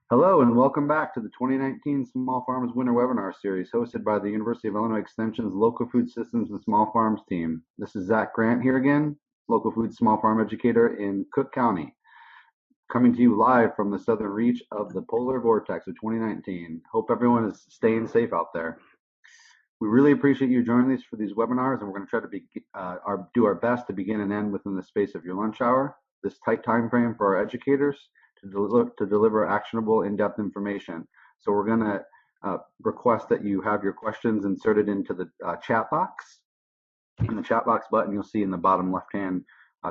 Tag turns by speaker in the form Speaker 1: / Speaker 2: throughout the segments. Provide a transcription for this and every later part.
Speaker 1: Hello and welcome back to the 2019 Small Farms Winter Webinar Series hosted by the University of Illinois Extension's Local Food Systems and Small Farms team. This is Zach Grant here again, local food small farm educator in Cook County, coming to you live from the southern reach of the polar vortex of 2019. Hope everyone is staying safe out there. We really appreciate you joining us for these webinars, and we're going to try to do our best to begin and end within the space of your lunch hour. This tight time frame for our educators to deliver actionable, in-depth information. So we're going to request that you have your questions inserted into the chat box. In the chat box button, you'll see in the bottom left-hand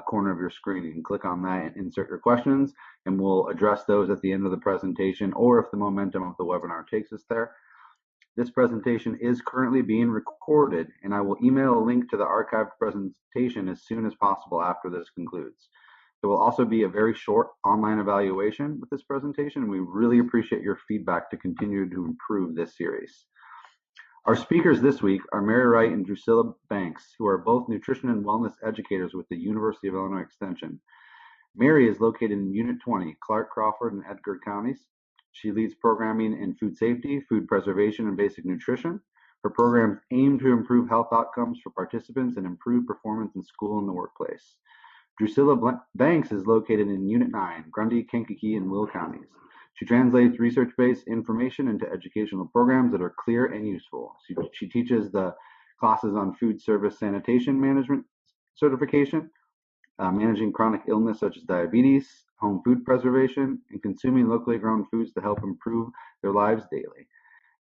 Speaker 1: corner of your screen. You can click on that and insert your questions, and we'll address those at the end of the presentation, or if the momentum of the webinar takes us there. This presentation is currently being recorded, and I will email a link to the archived presentation as soon as possible after this concludes. There will also be a very short online evaluation with this presentation, and we really appreciate your feedback to continue to improve this series. Our speakers this week are Mary Wright and Drusilla Banks, who are both nutrition and wellness educators with the University of Illinois Extension. Mary is located in Unit 20, Clark, Crawford, and Edgar counties. She leads programming in food safety, food preservation, and basic nutrition. Her programs aim to improve health outcomes for participants and improve performance in school and the workplace. Drusilla Banks is located in Unit 9, Grundy, Kankakee, and Will counties. She translates research-based information into educational programs that are clear and useful. She teaches the classes on food service sanitation management certification, managing chronic illness such as diabetes, home food preservation, and consuming locally grown foods to help improve their lives daily.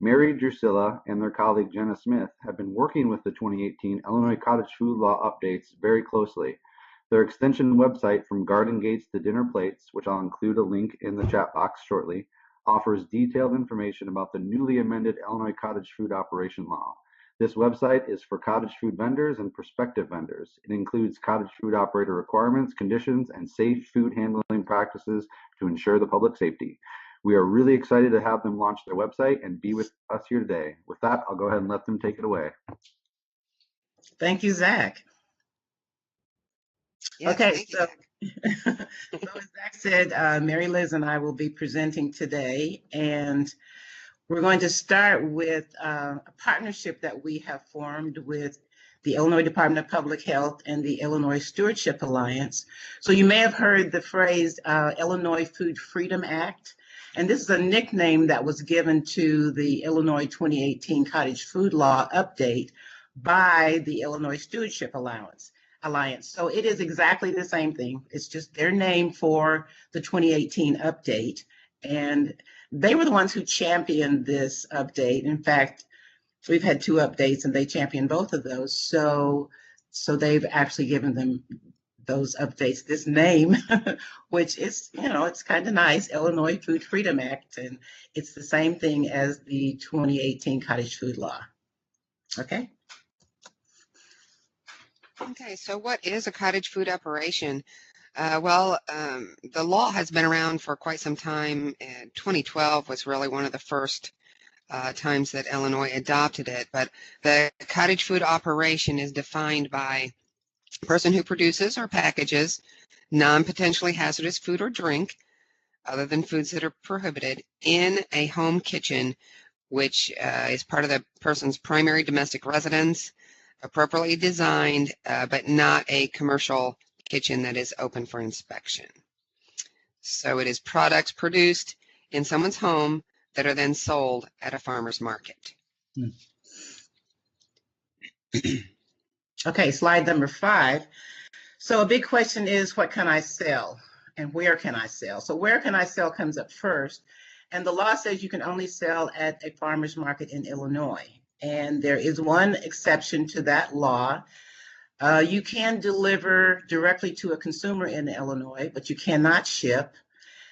Speaker 1: Mary, Drusilla, and their colleague Jenna Smith have been working with the 2018 Illinois Cottage Food Law updates very closely. Their extension website, From Garden Gates to Dinner Plates, which I'll include a link in the chat box shortly, offers detailed information about the newly amended Illinois Cottage Food Operation Law. This website is for cottage food vendors and prospective vendors. It includes cottage food operator requirements, conditions, and safe food handling practices to ensure the public safety. We are really excited to have them launch their website and be with us here today. With that, I'll go ahead and let them take it away.
Speaker 2: Thank you, Zach.
Speaker 3: Yes,
Speaker 2: okay, so,
Speaker 3: so
Speaker 2: as Zach said, Mary Liz and I will be presenting today, and we're going to start with a partnership that we have formed with the Illinois Department of Public Health and the Illinois Stewardship Alliance. So you may have heard the phrase Illinois Food Freedom Act, and this is a nickname that was given to the Illinois 2018 Cottage Food Law update by the Illinois Stewardship Alliance. So it is exactly the same thing. It's just their name for the 2018 update. And they were the ones who championed this update. In fact, we've had two updates and they championed both of those. So they've actually given them those updates this name, which is, it's kind of nice, Illinois Food Freedom Act. And it's the same thing as the 2018 Cottage Food Law. Okay.
Speaker 3: Okay, so what is a cottage food operation? The law has been around for quite some time. 2012 was really one of the first times that Illinois adopted it, but the cottage food operation is defined by a person who produces or packages non-potentially hazardous food or drink, other than foods that are prohibited, in a home kitchen, which is part of the person's primary domestic residence, appropriately designed, but not a commercial kitchen that is open for inspection. So it is products produced in someone's home that are then sold at a farmer's market.
Speaker 2: Okay, slide number 5. So a big question is, what can I sell and where can I sell? So where can I sell comes up first. And the law says you can only sell at a farmer's market in Illinois. And there is one exception to that law. You can deliver directly to a consumer in Illinois, but you cannot ship.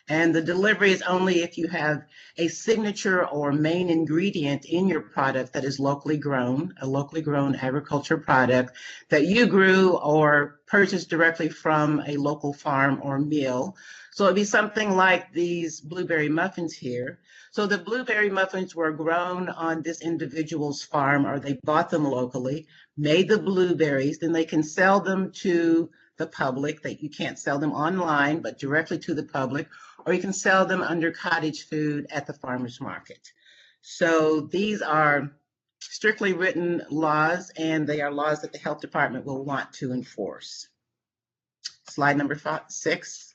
Speaker 2: And the delivery is only if you have a signature or main ingredient in your product that is locally grown, a locally grown agriculture product that you grew or purchased directly from a local farm or mill. So it'd be something like these blueberry muffins here. So the blueberry muffins were grown on this individual's farm, or they bought them locally, made the blueberries, then they can sell them to the public, that you can't sell them online, but directly to the public, or you can sell them under cottage food at the farmer's market. So these are strictly written laws, and they are laws that the health department will want to enforce. Slide number 6.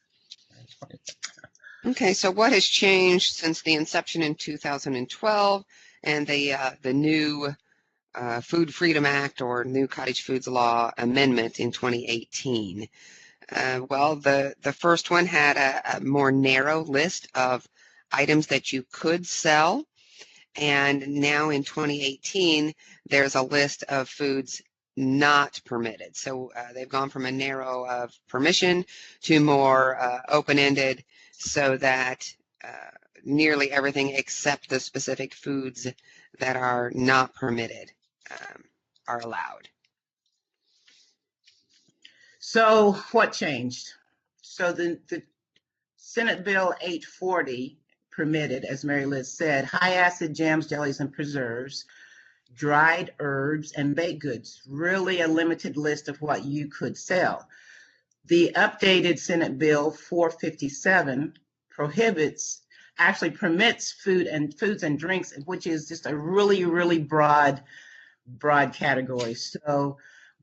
Speaker 3: Okay, so what has changed since the inception in 2012 and the new Food Freedom Act or new Cottage Foods Law amendment in 2018? Well, the first one had a more narrow list of items that you could sell. And now in 2018, there's a list of foods not permitted. So they've gone from a narrow of permission to more open-ended, so that nearly everything except the specific foods that are not permitted are allowed.
Speaker 2: So what changed? So the Senate Bill 840 permitted, as Mary Liz said, high acid jams, jellies, and preserves, dried herbs, and baked goods. Really a limited list of what you could sell. The updated Senate Bill 457 permits foods and drinks, which is just a really broad category. So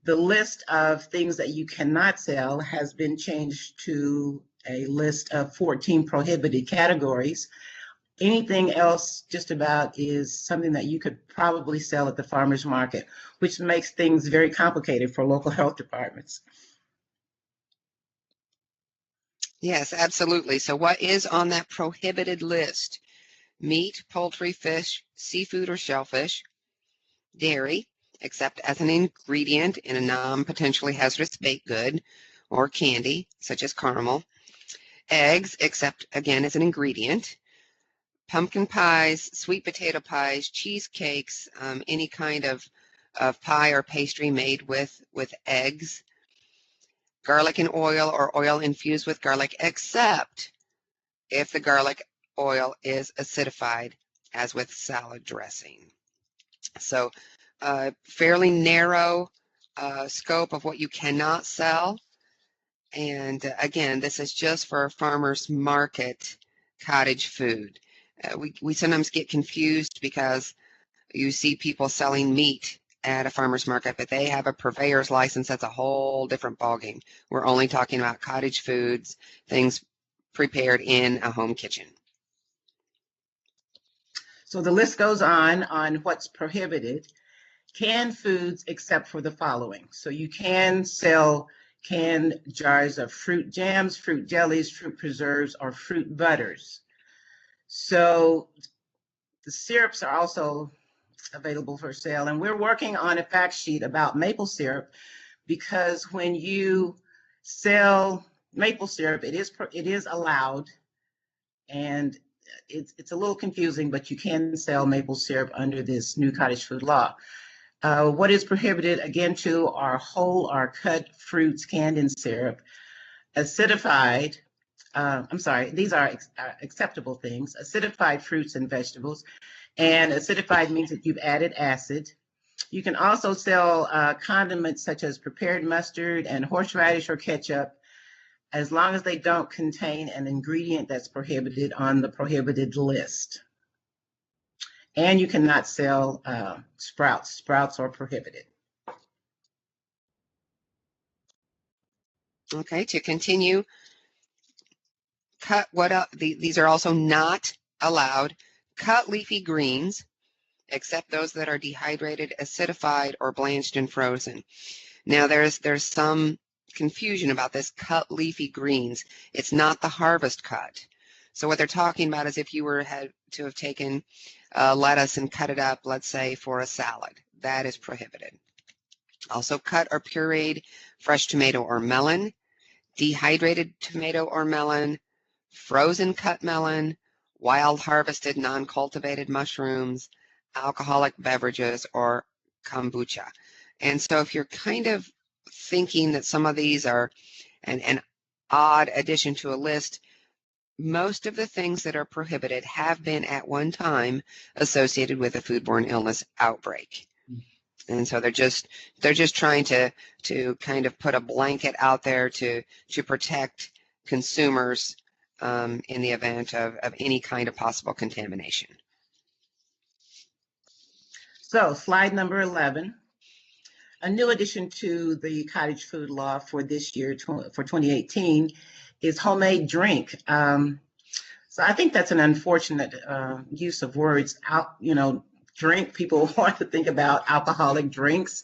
Speaker 2: the list of things that you cannot sell has been changed to a list of 14 prohibited categories. Anything else just about is something that you could probably sell at the farmer's market, which makes things very complicated for local health departments.
Speaker 3: Yes, absolutely. So what is on that prohibited list? Meat, poultry, fish, seafood or shellfish, dairy, except as an ingredient in a non-potentially hazardous baked good or candy, such as caramel, eggs, except again as an ingredient, pumpkin pies, sweet potato pies, cheesecakes, any kind of pie or pastry made with eggs, garlic and oil or oil infused with garlic, except if the garlic oil is acidified, as with salad dressing. So fairly narrow scope of what you cannot sell. And again, this is just for farmers market cottage food. We sometimes get confused because you see people selling meat at a farmer's market, but they have a purveyor's license. That's a whole different ballgame. We're only talking about cottage foods, things prepared in a home kitchen.
Speaker 2: So the list goes on what's prohibited. Canned foods, except for the following. So you can sell canned jars of fruit jams, fruit jellies, fruit preserves, or fruit butters. So the syrups are also available for sale. And we're working on a fact sheet about maple syrup, because when you sell maple syrup, it is allowed, and it's a little confusing, but you can sell maple syrup under this new cottage food law. What is prohibited, again, too, are whole or cut fruits canned in syrup, acidified, these are acceptable things, acidified fruits and vegetables, and acidified means that you've added acid. You can also sell condiments such as prepared mustard and horseradish or ketchup, as long as they don't contain an ingredient that's prohibited on the prohibited list. And you cannot sell sprouts. Sprouts are prohibited.
Speaker 3: Okay, to continue, these are also not allowed. Cut leafy greens, except those that are dehydrated, acidified, or blanched and frozen. Now there's some confusion about this cut leafy greens. It's not the harvest cut. So what they're talking about is if you had to have taken lettuce and cut it up, let's say for a salad, that is prohibited. Also cut or pureed fresh tomato or melon, dehydrated tomato or melon, frozen cut melon, wild harvested non-cultivated mushrooms, alcoholic beverages, or kombucha. And so if you're kind of thinking that some of these are an odd addition to a list, most of the things that are prohibited have been at one time associated with a foodborne illness outbreak. And so they're just trying to kind of put a blanket out there to protect consumers in the event of any kind of possible contamination.
Speaker 2: So slide number 11. A new addition to the cottage food law for this year, for 2018, is homemade drink. So I think that's an unfortunate use of words. Drink, people want to think about alcoholic drinks.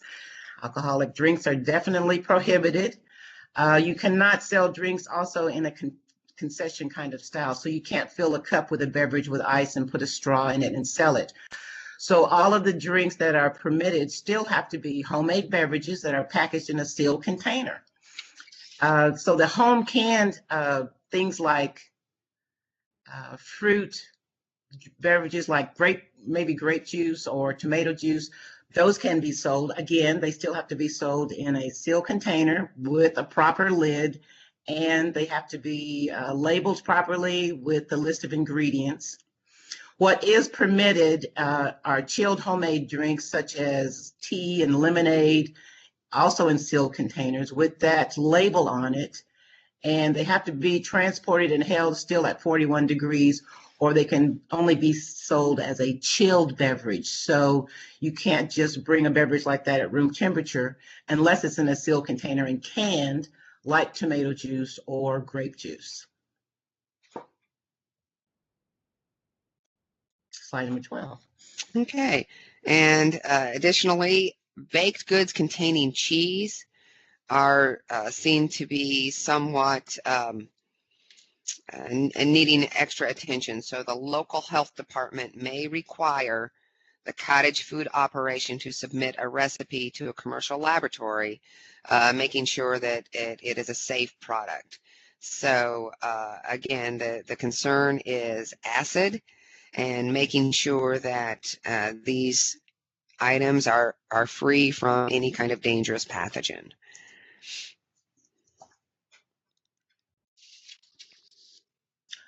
Speaker 2: Alcoholic drinks are definitely prohibited. You cannot sell drinks also in a concession kind of style. So you can't fill a cup with a beverage with ice and put a straw in it and sell it. So all of the drinks that are permitted still have to be homemade beverages that are packaged in a sealed container. So the home canned things like fruit beverages like maybe grape juice or tomato juice, those can be sold. Again, they still have to be sold in a sealed container with a proper lid, and they have to be labeled properly with the list of ingredients. What is permitted are chilled homemade drinks such as tea and lemonade, also in sealed containers with that label on it. And they have to be transported and held still at 41 degrees, or they can only be sold as a chilled beverage. So you can't just bring a beverage like that at room temperature unless it's in a sealed container and canned, like tomato juice or grape juice. Slide number 12.
Speaker 3: Okay. And additionally, baked goods containing cheese are seen to be somewhat needing extra attention. So the local health department may require the cottage food operation to submit a recipe to a commercial laboratory, making sure that it is a safe product. So again, the concern is acid, and making sure that these items are free from any kind of dangerous pathogen.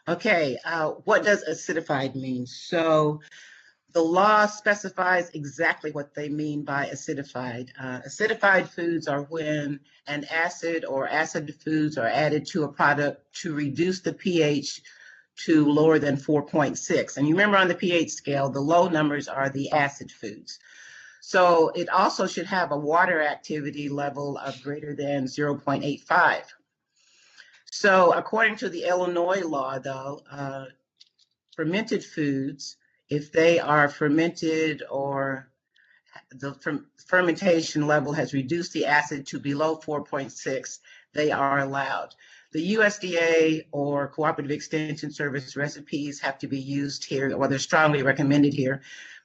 Speaker 2: Okay, what does acidified mean? So the law specifies exactly what they mean by acidified. Acidified foods are when an acid or acid foods are added to a product to reduce the pH to lower than 4.6. And you remember on the pH scale, the low numbers are the acid foods. So it also should have a water activity level of greater than 0.85. So according to the Illinois law, though, fermented foods, if they are fermented or the fermentation level has reduced the acid to below 4.6, they are allowed. The USDA or Cooperative Extension Service recipes have to be used here, or they're strongly recommended here,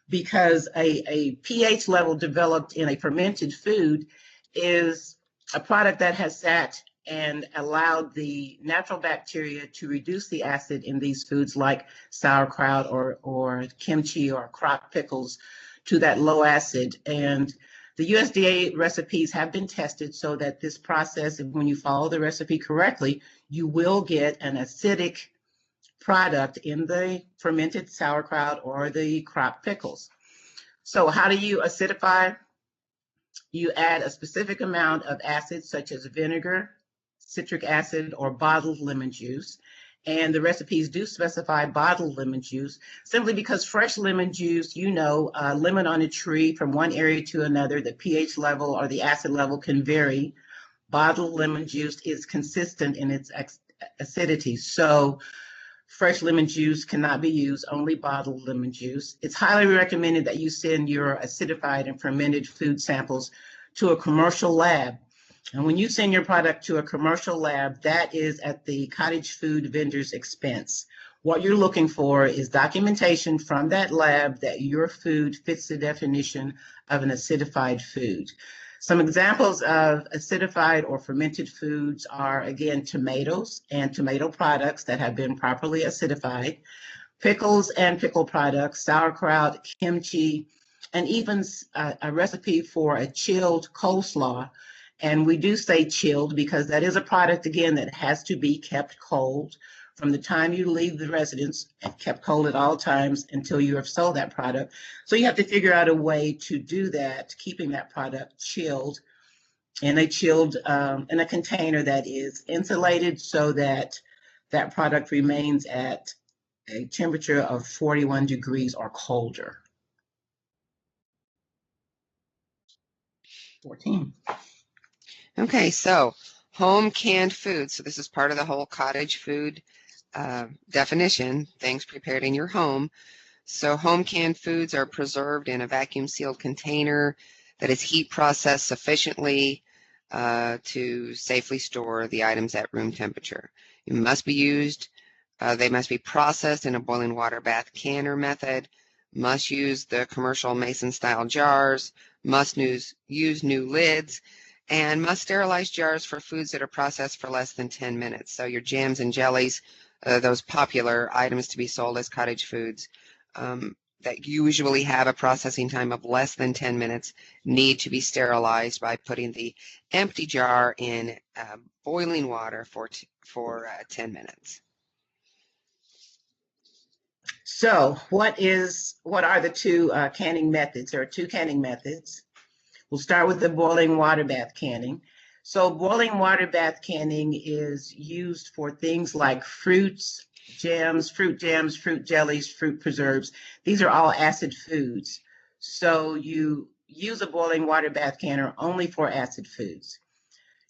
Speaker 2: because a pH level developed in a fermented food is a product that has sat and allowed the natural bacteria to reduce the acid in these foods like sauerkraut or kimchi or crock pickles to that low acid. And the USDA recipes have been tested so that this process, when you follow the recipe correctly, you will get an acidic product in the fermented sauerkraut or the crock pickles. So how do you acidify? You add a specific amount of acid such as vinegar, citric acid, or bottled lemon juice. And the recipes do specify bottled lemon juice simply because fresh lemon juice, lemon on a tree from one area to another, the pH level or the acid level can vary. Bottled lemon juice is consistent in its acidity. So fresh lemon juice cannot be used, only bottled lemon juice. It's highly recommended that you send your acidified and fermented food samples to a commercial lab. And when you send your product to a commercial lab, that is at the cottage food vendor's expense. What you're looking for is documentation from that lab that your food fits the definition of an acidified food. Some examples of acidified or fermented foods are, again, tomatoes and tomato products that have been properly acidified, pickles and pickle products, sauerkraut, kimchi, and even a recipe for a chilled coleslaw. And we do say chilled because that is a product, again, that has to be kept cold from the time you leave the residence and kept cold at all times until you have sold that product. So you have to figure out a way to do that, keeping that product chilled in a container that is insulated so that that product remains at a temperature of 41 degrees or colder. 14.
Speaker 3: Okay, so home canned food. So this is part of the whole cottage food definition, things prepared in your home. So home canned foods are preserved in a vacuum sealed container that is heat processed sufficiently to safely store the items at room temperature. They must be processed in a boiling water bath canner method, must use the commercial Mason style jars, must use new lids, and must sterilize jars for foods that are processed for less than 10 minutes. So your jams and jellies, those popular items to be sold as cottage foods that usually have a processing time of less than 10 minutes, need to be sterilized by putting the empty jar in boiling water for 10 minutes.
Speaker 2: So what are the two canning methods? There are two canning methods. We'll start with the boiling water bath canning. So boiling water bath canning is used for things like fruits, jams, fruit jellies, fruit preserves. These are all acid foods. So you use a boiling water bath canner only for acid foods.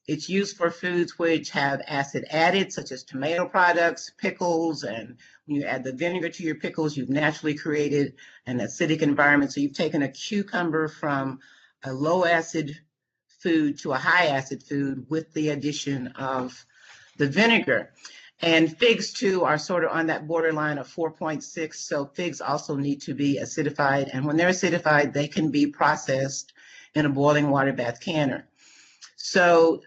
Speaker 2: It's used for foods which have acid added, such as tomato products, pickles, and when you add the vinegar to your pickles, you've naturally created an acidic environment. So you've taken a cucumber from a low acid food to a high acid food with the addition of the vinegar. And figs too are sort of on that borderline of 4.6. So figs also need to be acidified. And when they're acidified, they can be processed in a boiling water bath canner. So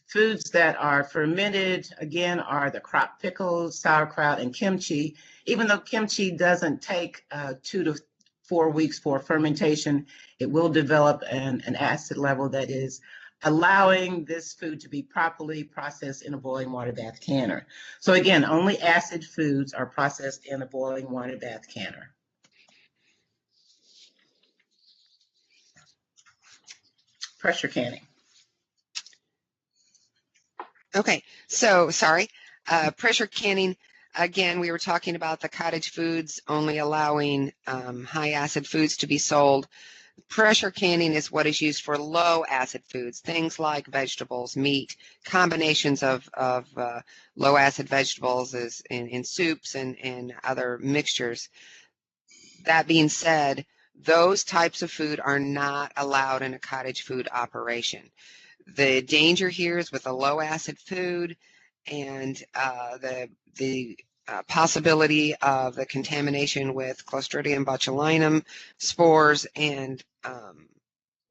Speaker 2: foods that are fermented, again, are the crop pickles, sauerkraut, and kimchi. Even though kimchi doesn't take 2 to 4 weeks for fermentation, it will develop an acid level that is allowing this food to be properly processed in a boiling water bath canner. So again, only acid foods are processed in a boiling water bath canner. Pressure canning.
Speaker 3: Okay, so sorry. Pressure canning, again, we were talking about the cottage foods only allowing high acid foods to be sold. Pressure canning is what is used for low acid foods, things like vegetables, meat, combinations of low acid vegetables as in soups and other mixtures. That being said, those types of food are not allowed in a cottage food operation. The danger here is with a low acid food and the possibility of the contamination with Clostridium Botulinum spores. And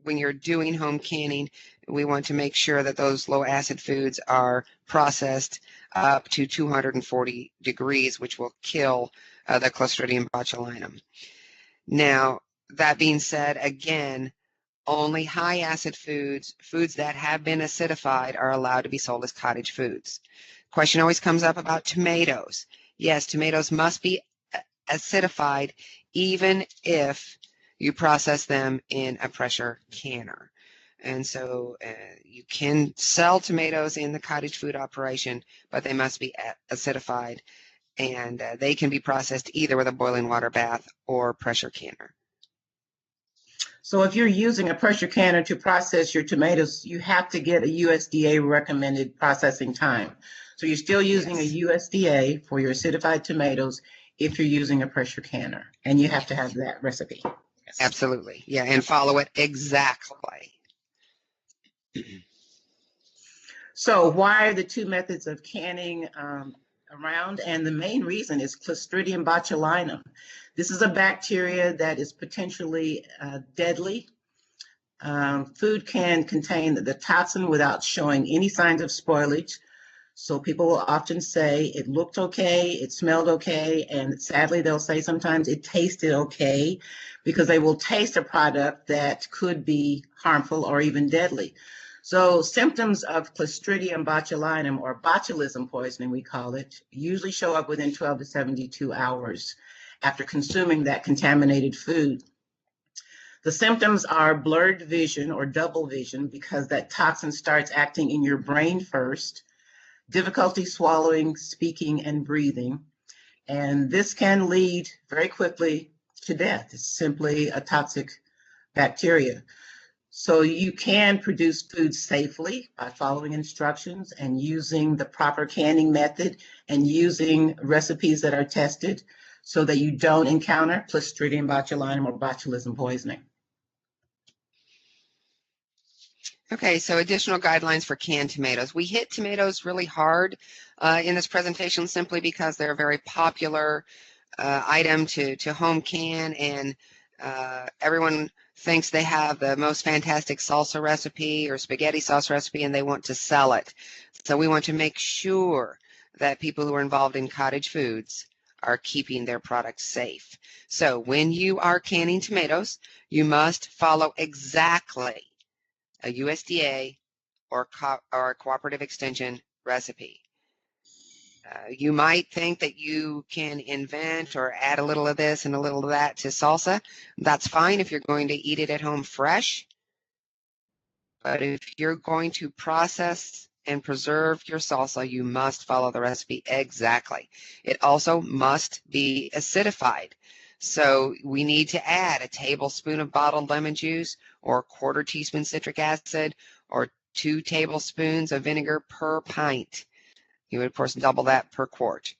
Speaker 3: when you're doing home canning, we want to make sure that those low acid foods are processed up to 240 degrees, which will kill the Clostridium Botulinum. Now, that being said, again, only high acid foods, foods that have been acidified, are allowed to be sold as cottage foods. Question always comes up about tomatoes. Yes, tomatoes must be acidified even if you process them in a pressure canner. And so you can sell tomatoes in the cottage food operation, but they must be acidified, and they can be processed either with a boiling water bath or pressure canner.
Speaker 2: So if you're using a pressure canner to process your tomatoes, you have to get a USDA recommended processing time. So you're still using a USDA for your acidified tomatoes if you're using a pressure canner, and you have to have that recipe. Yes.
Speaker 3: Absolutely. Yeah, and follow it exactly.
Speaker 2: So why are the two methods of canning around? And the main reason is Clostridium botulinum. This is a bacteria that is potentially deadly. Food can contain the toxin without showing any signs of spoilage. So people will often say it looked okay, it smelled okay, and sadly they'll say sometimes it tasted okay, because they will taste a product that could be harmful or even deadly. So symptoms of Clostridium botulinum, or botulism poisoning, we call it, usually show up within 12 to 72 hours after consuming that contaminated food. The symptoms are blurred vision or double vision because that toxin starts acting in your brain first, difficulty swallowing, speaking, and breathing. And this can lead very quickly to death. It's simply a toxic bacteria. So you can produce food safely by following instructions and using the proper canning method and using recipes that are tested so that you don't encounter Clostridium botulinum or botulism poisoning.
Speaker 3: Okay, so additional guidelines for canned tomatoes. We hit tomatoes really hard in this presentation simply because they're a very popular item to home can, and everyone thinks they have the most fantastic salsa recipe or spaghetti sauce recipe and they want to sell it. So we want to make sure that people who are involved in cottage foods are keeping their products safe. So when you are canning tomatoes, you must follow exactly a USDA or a cooperative extension recipe. You might think that you can invent or add a little of this and a little of that to salsa. That's fine if you're going to eat it at home fresh. But if you're going to process and preserve your salsa, you must follow the recipe exactly. It also must be acidified. So we need to add a tablespoon of bottled lemon juice or a quarter teaspoon citric acid or 2 tablespoons of vinegar per pint. You would, of course, double that per quart.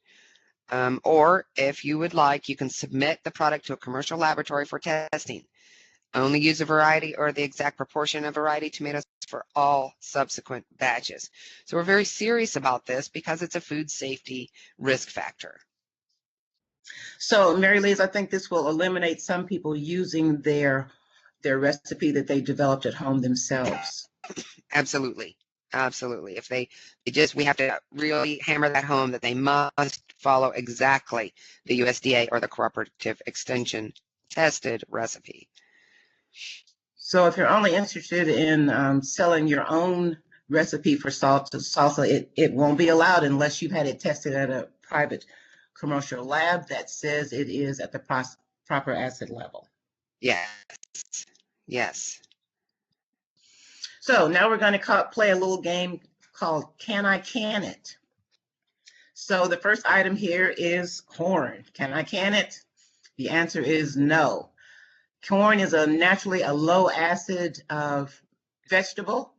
Speaker 3: Or if you would like, you can submit the product to a commercial laboratory for testing. Only use a variety or the exact proportion of variety tomatoes for all subsequent batches. So we're very serious about this because it's a food safety risk factor.
Speaker 2: So, Mary Liz, I think this will eliminate some people using their recipe that they developed at home themselves.
Speaker 3: Absolutely. Absolutely. If we have to really hammer that home that they must follow exactly the USDA or the cooperative extension tested recipe.
Speaker 2: So if you're only interested in selling your own recipe for salsa, it won't be allowed unless you've had it tested at a private commercial lab that says it is at the proper acid level.
Speaker 3: Yes. Yes.
Speaker 2: So now we're going to play a little game called Can I Can It? So the first item here is corn. Can I can it? The answer is no. Corn is naturally a low acid vegetable,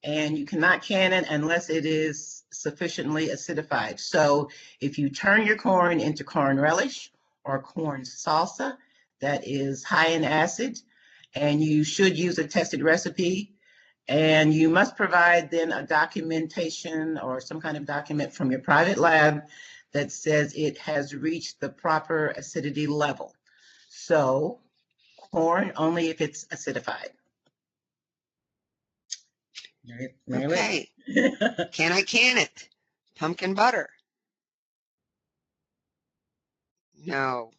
Speaker 2: and you cannot can it unless it is sufficiently acidified. So if you turn your corn into corn relish or corn salsa, that is high in acid, and you should use a tested recipe, and you must provide then a documentation or some kind of document from your private lab that says it has reached the proper acidity level. So corn only if it's acidified.
Speaker 3: Okay. Can I can it? Pumpkin butter. No.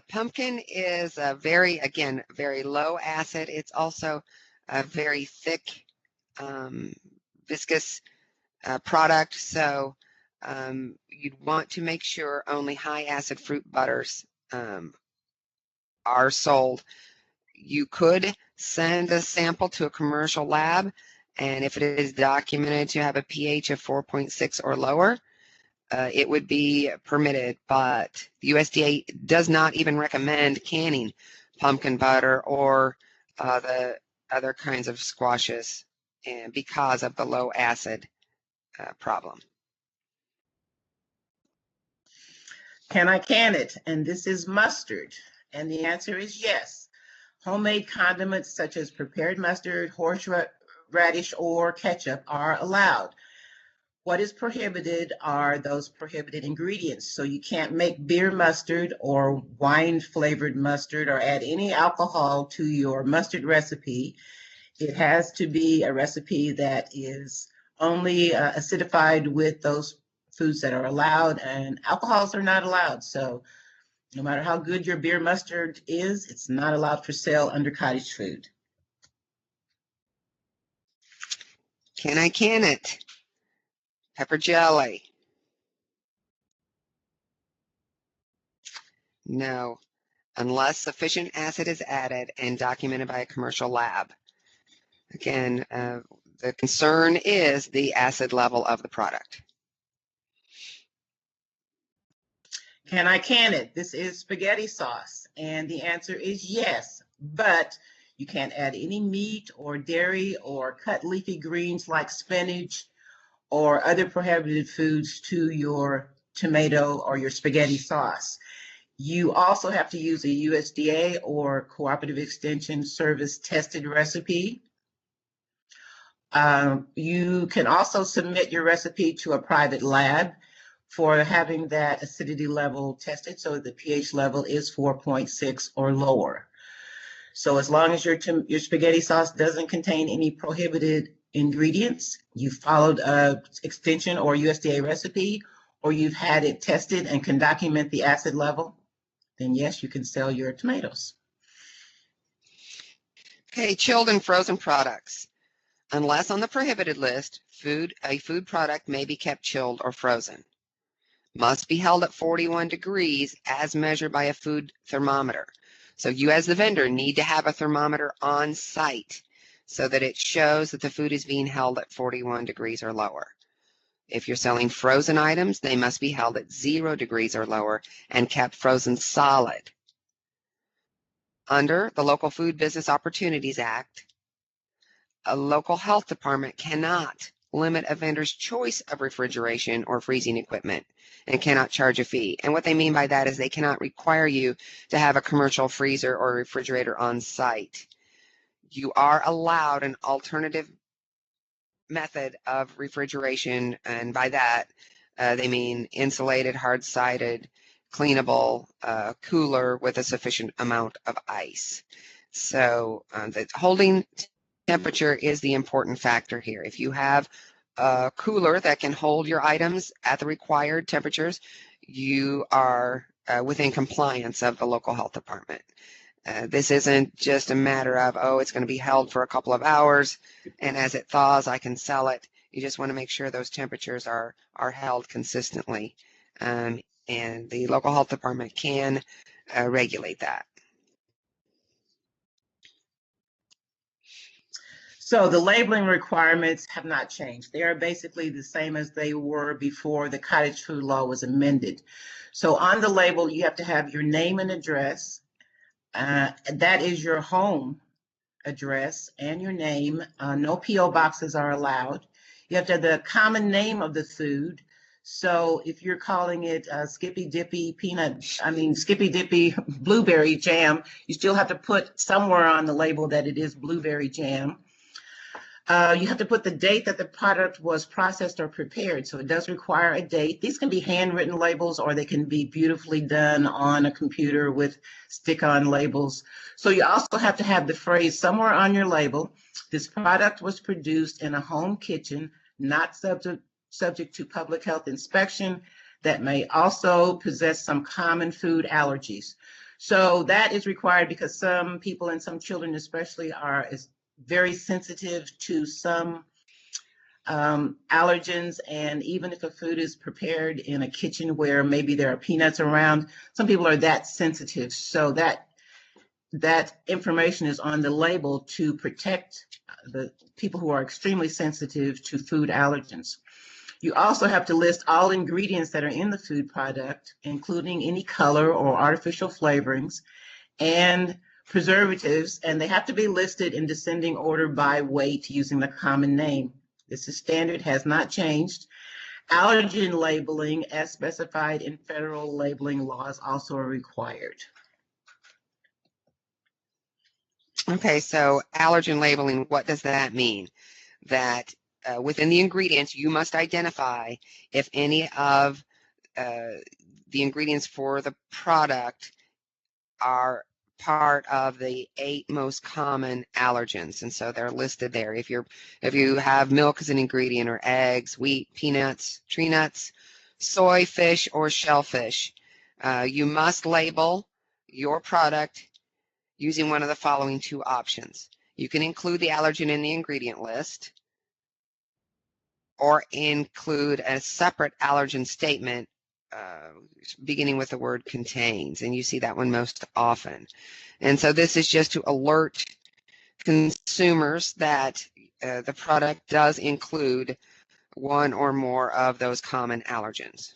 Speaker 3: Pumpkin is a very low acid. It's also a very thick, viscous product. So you'd want to make sure only high acid fruit butters are sold. You could send a sample to a commercial lab, and if it is documented to have a pH of 4.6 or lower, it would be permitted, but the USDA does not even recommend canning pumpkin butter or the other kinds of squashes because of the low acid problem.
Speaker 2: Can I can it? And this is mustard. And the answer is yes. Homemade condiments such as prepared mustard, horseradish, or ketchup are allowed. What is prohibited are those prohibited ingredients. So you can't make beer mustard or wine flavored mustard or add any alcohol to your mustard recipe. It has to be a recipe that is only acidified with those foods that are allowed, and alcohols are not allowed. So no matter how good your beer mustard is, it's not allowed for sale under cottage food.
Speaker 3: Can I can it? Pepper jelly. No, unless sufficient acid is added and documented by a commercial lab. Again, the concern is the acid level of the product.
Speaker 2: Can I can it? This is spaghetti sauce. And the answer is yes, but you can't add any meat or dairy or cut leafy greens like spinach or other prohibited foods to your tomato or your spaghetti sauce. You also have to use a USDA or Cooperative Extension Service tested recipe. You can also submit your recipe to a private lab for having that acidity level tested so the pH level is 4.6 or lower. So as long as your spaghetti sauce doesn't contain any prohibited ingredients, you followed a extension or USDA recipe, or you've had it tested and can document the acid level, then yes, you can sell your tomatoes.
Speaker 3: Okay, chilled and frozen products. Unless on the prohibited list, a food product may be kept chilled or frozen. Must be held at 41 degrees as measured by a food thermometer. So you as the vendor need to have a thermometer on site so that it shows that the food is being held at 41 degrees or lower. If you're selling frozen items, they must be held at 0 degrees or lower and kept frozen solid. Under the Local Food Business Opportunities Act, a local health department cannot limit a vendor's choice of refrigeration or freezing equipment and cannot charge a fee. And what they mean by that is they cannot require you to have a commercial freezer or refrigerator on site. You are allowed an alternative method of refrigeration, and by that they mean insulated, hard-sided, cleanable cooler with a sufficient amount of ice. So the holding temperature is the important factor here. If you have a cooler that can hold your items at the required temperatures, you are within compliance of the local health department. This isn't just a matter of, oh, it's going to be held for a couple of hours, and as it thaws, I can sell it. You just want to make sure those temperatures are held consistently, and the local health department can regulate that.
Speaker 2: So the labeling requirements have not changed. They are basically the same as they were before the cottage food law was amended. So on the label, you have to have your name and address. That is your home address and your name. No P.O. boxes are allowed. You have to have the common name of the food. So if you're calling it Skippy Dippy blueberry jam, you still have to put somewhere on the label that it is blueberry jam. You have to put the date that the product was processed or prepared. So it does require a date. These can be handwritten labels or they can be beautifully done on a computer with stick-on labels. So you also have to have the phrase somewhere on your label, this product was produced in a home kitchen, not subject to public health inspection, that may also possess some common food allergies. So that is required because some people and some children especially are very sensitive to some allergens, and even if a food is prepared in a kitchen where maybe there are peanuts around, some people are that sensitive. So that information is on the label to protect the people who are extremely sensitive to food allergens. You also have to list all ingredients that are in the food product, including any color or artificial flavorings and preservatives, and they have to be listed in descending order by weight using the common name. This is standard, has not changed. Allergen labeling, as specified in federal labeling laws, also are required.
Speaker 3: Okay, so allergen labeling, what does that mean? That within the ingredients, you must identify if any of the ingredients for the product are part of the 8 most common allergens, and so they're listed there. If you have milk as an ingredient, or eggs, wheat, peanuts, tree nuts, soy, fish, or shellfish, you must label your product using one of the following 2 options. You can include the allergen in the ingredient list, or include a separate allergen statement beginning with the word contains, and you see that one most often. And so this is just to alert consumers that the product does include one or more of those common allergens.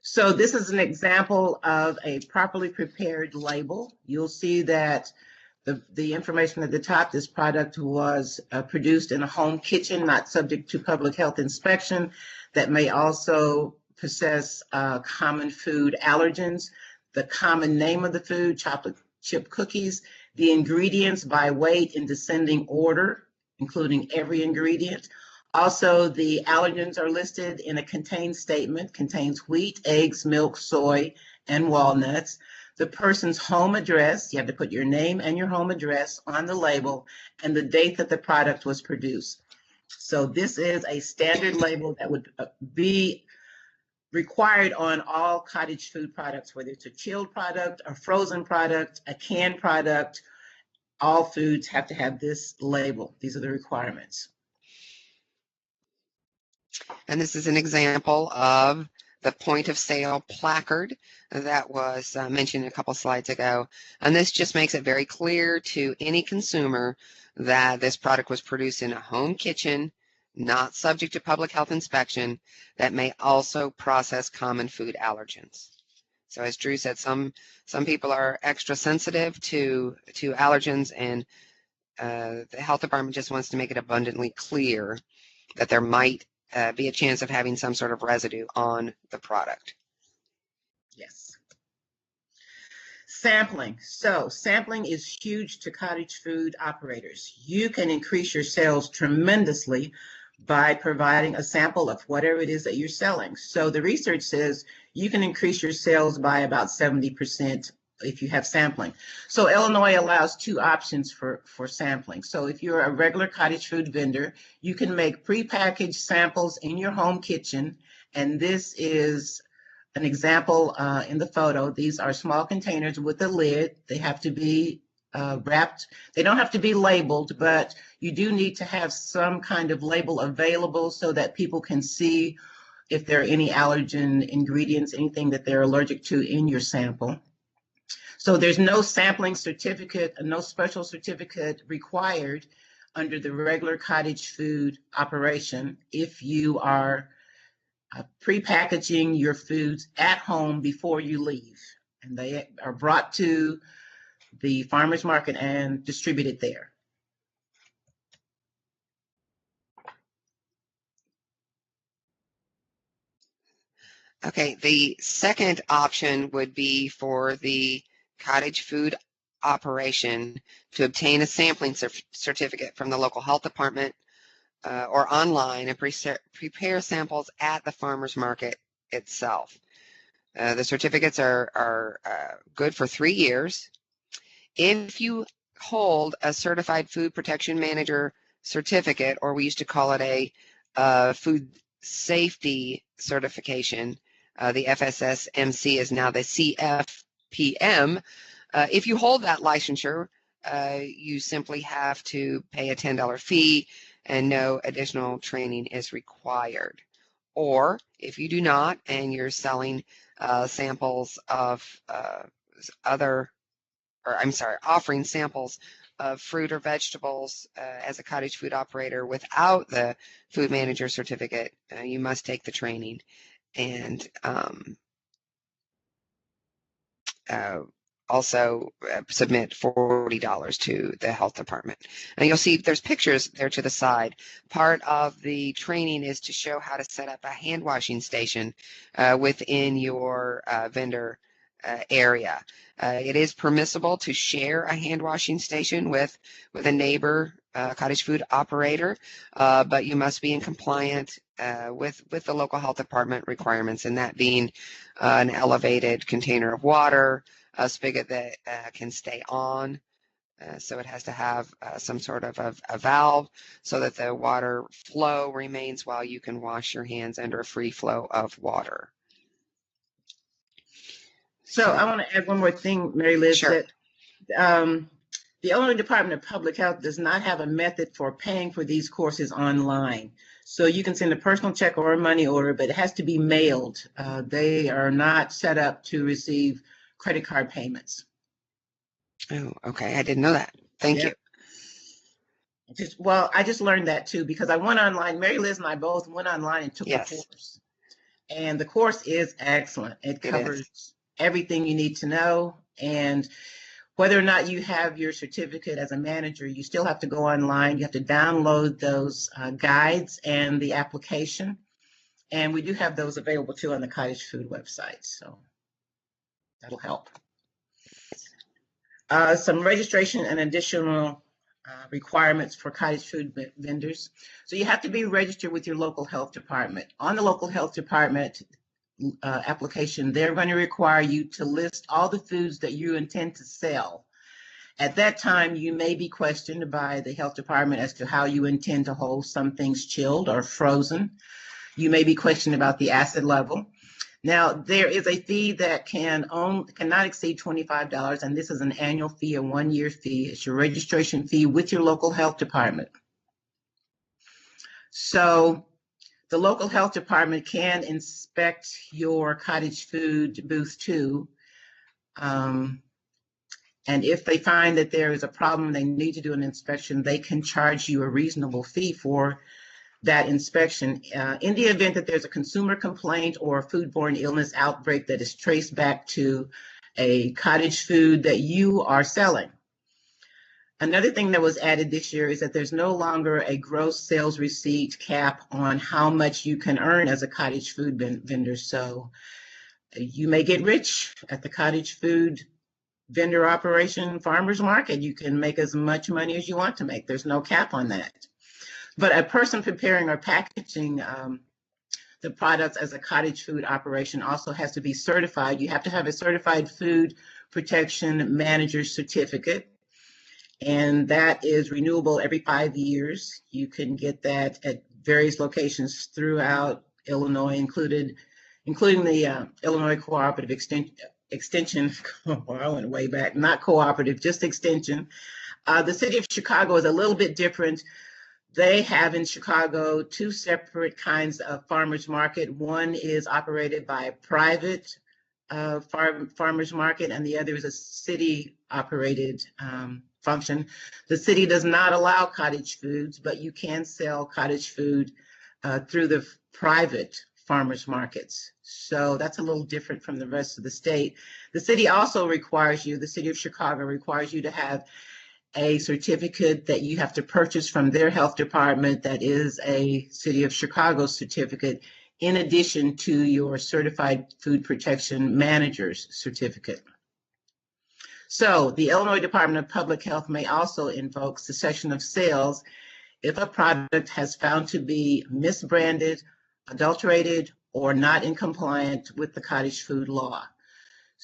Speaker 2: So this is an example of a properly prepared label. You'll see that the information at the top, this product was produced in a home kitchen, not subject to public health inspection, that may also possess common food allergens, the common name of the food, chocolate chip cookies, the ingredients by weight in descending order, including every ingredient. Also, the allergens are listed in a contains statement, contains wheat, eggs, milk, soy, and walnuts. The person's home address, you have to put your name and your home address on the label, and the date that the product was produced. So this is a standard label that would be required on all cottage food products, whether it's a chilled product, a frozen product, a canned product. All foods have to have this label. These are the requirements.
Speaker 3: And this is an example of the point of sale placard that was mentioned a couple slides ago. And this just makes it very clear to any consumer that this product was produced in a home kitchen, not subject to public health inspection, that may also process common food allergens. So as Drew said, some people are extra sensitive to allergens, and the health department just wants to make it abundantly clear that there might be a chance of having some sort of residue on the product.
Speaker 2: Yes. Sampling. So sampling is huge to cottage food operators. You can increase your sales tremendously by providing a sample of whatever it is that you're selling. So the research says you can increase your sales by about 70% if you have sampling. So Illinois allows two options for sampling. So if you're a regular cottage food vendor, you can make prepackaged samples in your home kitchen. And this is an example in the photo. These are small containers with a lid. They have to be wrapped. They don't have to be labeled, but you do need to have some kind of label available so that people can see if there are any allergen ingredients, anything that they're allergic to in your sample. So there's no sampling certificate, no special certificate required under the regular cottage food operation if you are pre-packaging your foods at home before you leave. And they are brought to the farmer's market and distributed there.
Speaker 3: Okay, the second option would be for the cottage food operation to obtain a sampling certificate from the local health department or online and prepare samples at the farmer's market itself. The certificates are good for 3 years. If you hold a certified food protection manager certificate, or we used to call it a food safety certification, the FSSMC is now the CFPM. If you hold that licensure, you simply have to pay a $10 fee and no additional training is required. Or if you do not and you're selling samples of offering samples of fruit or vegetables as a cottage food operator without the food manager certificate, you must take the training and also submit $40 to the health department. And you'll see there's pictures there to the side. Part of the training is to show how to set up a hand washing station within your vendor area. It is permissible to share a hand washing station with a neighbor cottage food operator, but you must be in compliant with the local health department requirements, and that being an elevated container of water, a spigot that can stay on, so it has to have some sort of a valve so that the water flow remains while you can wash your hands under a free flow of water.
Speaker 2: So I want to add one more thing, Mary Liz.
Speaker 3: Sure.
Speaker 2: That The Illinois Department of Public Health does not have a method for paying for these courses online. So you can send a personal check or a money order, but it has to be mailed. They are not set up to receive credit card payments.
Speaker 3: Oh, okay. I didn't know that. Thank
Speaker 2: Yeah.
Speaker 3: you.
Speaker 2: I just learned that too, because I went online. Mary Liz and I both went online and took the course. And the course is excellent. It covers everything you need to know. And whether or not you have your certificate as a manager, you still have to go online. You have to download those guides and the application. And we do have those available too on the Cottage Food website. So that'll help. Some registration and additional requirements for cottage food vendors. So you have to be registered with your local health department. On the local health department application, they're going to require you to list all the foods that you intend to sell. At that time, you may be questioned by the health department as to how you intend to hold some things chilled or frozen. You may be questioned about the acid level. Now, there is a fee that cannot exceed $25, and this is an annual fee, a one-year fee. It's your registration fee with your local health department. So the local health department can inspect your cottage food booth too. And if they find that there is a problem, they need to do an inspection, they can charge you a reasonable fee for that inspection. In the event that there's a consumer complaint or a foodborne illness outbreak that is traced back to a cottage food that you are selling. Another thing that was added this year is that there's no longer a gross sales receipt cap on how much you can earn as a cottage food vendor. So you may get rich at the cottage food vendor operation farmers market. You can make as much money as you want to make. There's no cap on that. But a person preparing or packaging the products as a cottage food operation also has to be certified. You have to have a certified food protection manager certificate, and that is renewable every 5 years. You can get that at various locations throughout Illinois, including the Illinois Cooperative Extension. Well, I went way back, not cooperative, just extension. The city of Chicago is a little bit different. They have in Chicago two separate kinds of farmers market. One is operated by a private farmers market, and the other is a city operated function. The city does not allow cottage foods, but you can sell cottage food through the private farmers markets. So that's a little different from the rest of the state. The city also requires you, the city of Chicago requires you to have a certificate that you have to purchase from their health department that is a City of Chicago certificate, in addition to your Certified Food Protection Manager's certificate. So the Illinois Department of Public Health may also invoke cessation of sales if a product has found to be misbranded, adulterated, or not in compliance with the cottage food law.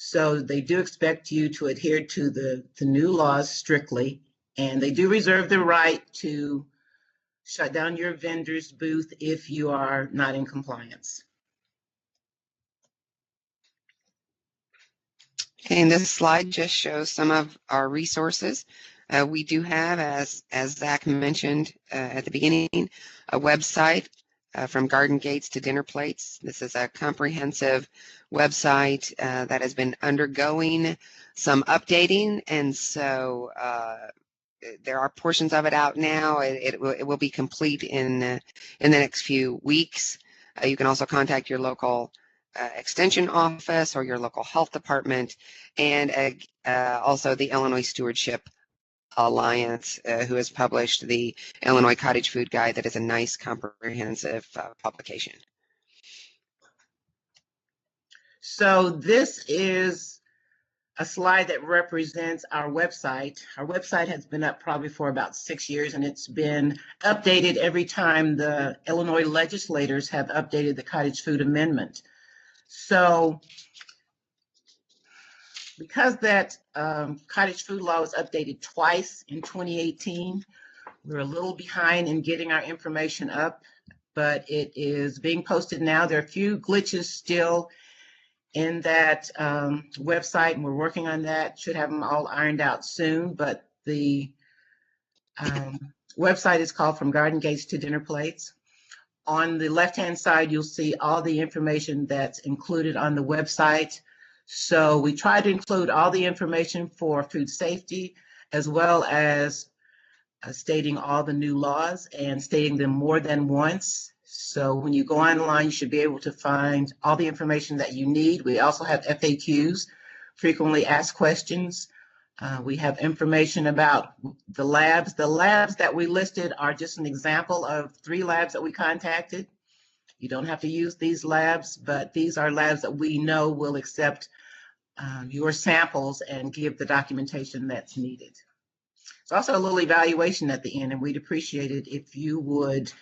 Speaker 2: So they do expect you to adhere to the new laws strictly, and they do reserve the right to shut down your vendor's booth if you are not in compliance.
Speaker 3: And this slide just shows some of our resources. We do have, as Zach mentioned at the beginning, a website from garden gates to dinner plates. This is a comprehensive website that has been undergoing some updating, and so there are portions of it out now. It will be complete in the next few weeks. You can also contact your local extension office or your local health department, and also the Illinois Stewardship Alliance, who has published the Illinois Cottage Food Guide. That is a nice comprehensive publication.
Speaker 2: So this is a slide that represents our website. Our website has been up probably for about 6 years, and it's been updated every time the Illinois legislators have updated the Cottage Food Amendment. So because that cottage food law was updated twice in 2018, we're a little behind in getting our information up, but it is being posted now. There are a few glitches still in that website, and we're working on that. Should have them all ironed out soon, but The website is called From Garden Gates to Dinner Plates. On the left-hand side, you'll see all the information that's included on the website. So we try to include all the information for food safety, as well as stating all the new laws and stating them more than once. So when you go online, you should be able to find all the information that you need. We also have FAQs, frequently asked questions. We have information about the labs. The labs that we listed are just an example of 3 labs that we contacted. You don't have to use these labs, but these are labs that we know will accept your samples and give the documentation that's needed. It's also a little evaluation at the end, and we'd appreciate it if you would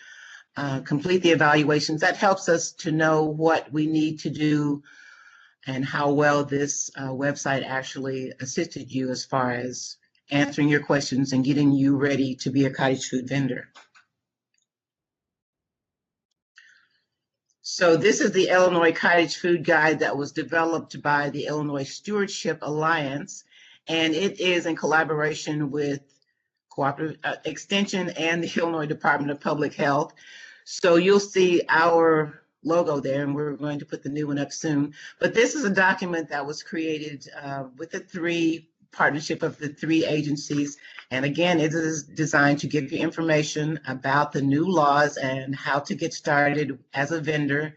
Speaker 2: complete the evaluations. That helps us to know what we need to do and how well this website actually assisted you as far as answering your questions and getting you ready to be a cottage food vendor. So this is the Illinois Cottage Food Guide that was developed by the Illinois Stewardship Alliance, and it is in collaboration with Cooperative Extension and the Illinois Department of Public Health. So you'll see our logo there, and we're going to put the new one up soon. But this is a document that was created with the partnership of the 3 agencies. And again, it is designed to give you information about the new laws and how to get started as a vendor.